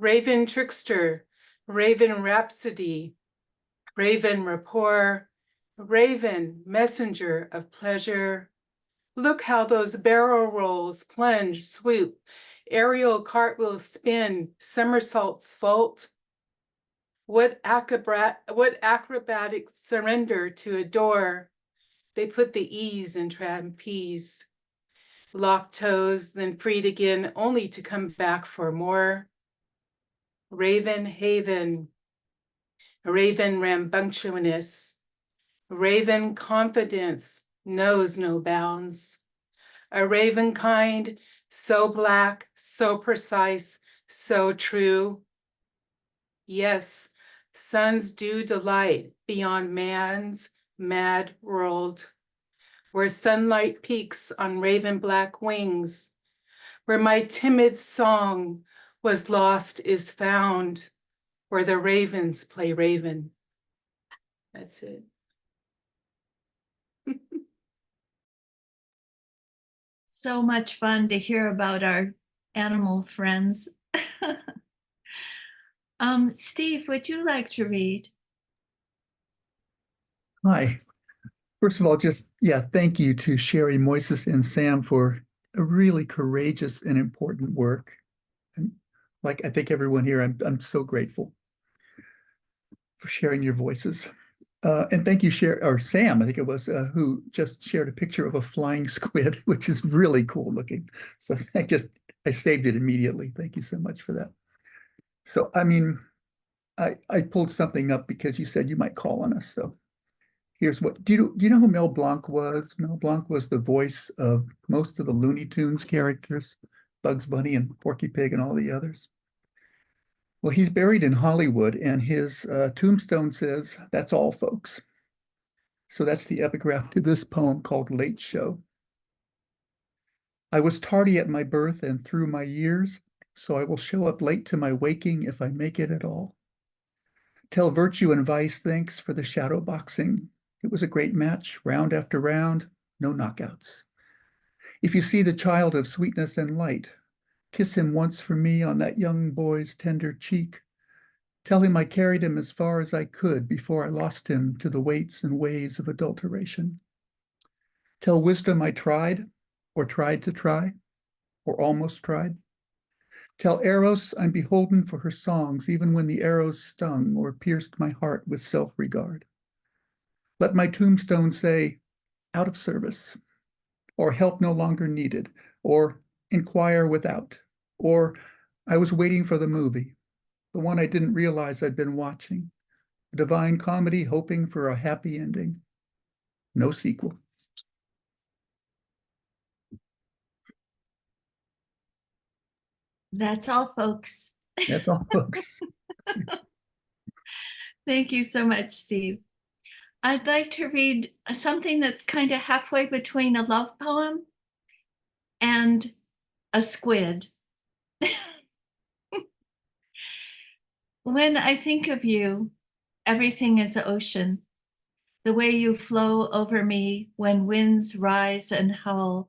Raven trickster, raven rhapsody, raven rapport, raven messenger of pleasure. Look how those barrel rolls plunge, swoop, aerial cartwheels spin, somersaults vault. What acrobatic surrender to adore. They put the ease in trapeze. Locked toes, then freed again, only to come back for more. Raven haven. a raven rambunctiousness, a raven confidence knows no bounds, a raven kind, so black, so precise, so true. Yes, suns do delight beyond man's mad world, where sunlight peaks on raven black wings, where my timid song was lost is found, where the ravens play raven. That's it. So much fun to hear about our animal friends. Steve, would you like to read? Hi. First of all, thank you to Sherri, Moises, and Sam for a really courageous and important work. And like I think everyone here, I'm so grateful for sharing your voices. And thank you, Sam, I think it was, who just shared a picture of a flying squid, which is really cool looking. So I saved it immediately. Thank you so much for that. So, I mean, I pulled something up because you said you might call on us. So here's what, do you know who Mel Blanc was? Mel Blanc was the voice of most of the Looney Tunes characters, Bugs Bunny and Porky Pig and all the others. Well, he's buried in Hollywood, and his tombstone says, "That's all, folks." So that's the epigraph to this poem called Late Show. I was tardy at my birth and through my years, so I will show up late to my waking if I make it at all. Tell virtue and vice thanks for the shadow boxing. It was a great match, round after round, no knockouts. If you see the child of sweetness and light, kiss him once for me on that young boy's tender cheek. Tell him I carried him as far as I could before I lost him to the weights and ways of adulteration. Tell wisdom I tried, or tried to try, or almost tried. Tell Eros I'm beholden for her songs, even when the arrows stung or pierced my heart with self-regard. Let my tombstone say, out of service, or help no longer needed, or inquire without, or I was waiting for the movie, the one I didn't realize I'd been watching, a divine comedy hoping for a happy ending. No sequel. That's all, folks. That's all, folks. Thank you so much, Steve. I'd like to read something that's kind of halfway between a love poem and a squid. When I think of you, everything is ocean. The way you flow over me when winds rise and howl.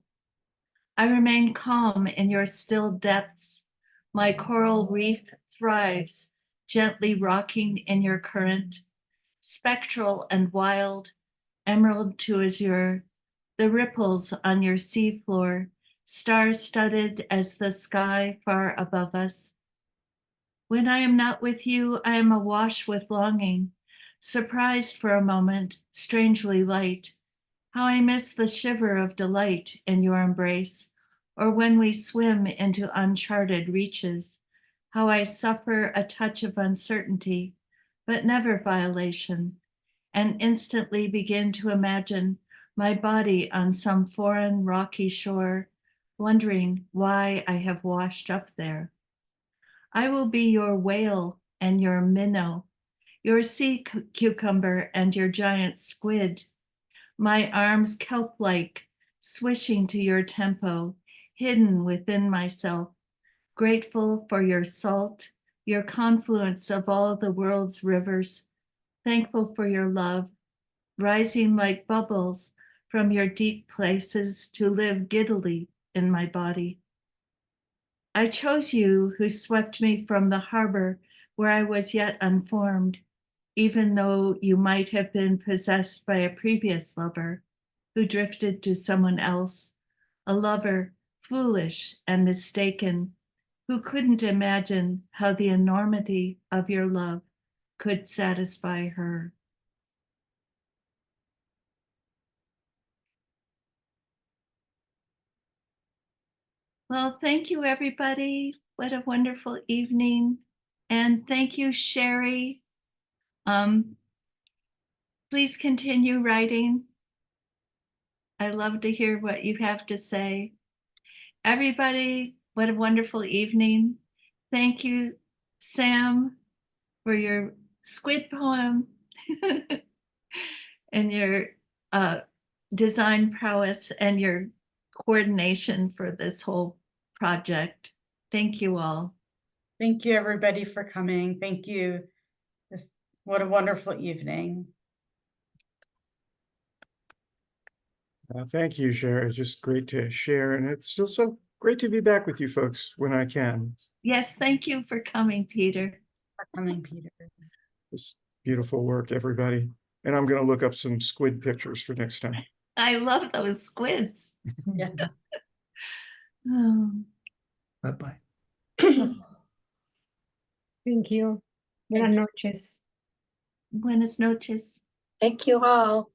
I remain calm in your still depths. My coral reef thrives, gently rocking in your current. Spectral and wild, emerald to azure, the ripples on your seafloor, star-studded as the sky far above us. When I am not with you, I am awash with longing, surprised for a moment, strangely light. How I miss the shiver of delight in your embrace, or when we swim into uncharted reaches. How I suffer a touch of uncertainty, but never violation, and instantly begin to imagine my body on some foreign rocky shore, wondering why I have washed up there. I will be your whale and your minnow, your sea cucumber and your giant squid, my arms kelp-like, swishing to your tempo, hidden within myself, grateful for your salt, your confluence of all the world's rivers, thankful for your love, rising like bubbles from your deep places to live giddily in my body. I chose you who swept me from the harbor where I was yet unformed, even though you might have been possessed by a previous lover who drifted to someone else, a lover foolish and mistaken, who couldn't imagine how the enormity of your love could satisfy her. Well, thank you, everybody. What a wonderful evening. And thank you, Sherri. Please continue writing. I love to hear what you have to say. Everybody, what a wonderful evening. Thank you, Sam, for your squid poem and your design prowess and your coordination for this whole project. Thank you all. Thank you, everybody, for coming. Thank you. What a wonderful evening. Thank you, Sherri. It's just great to share, and it's just so great to be back with you folks when I can. Yes, thank you for coming, Peter. For coming, Peter. It's beautiful work, everybody. And I'm going to look up some squid pictures for next time. I love those squids. Yeah. Oh. Bye-bye. Thank you. Buenas noches. Buenas noches. Thank you all.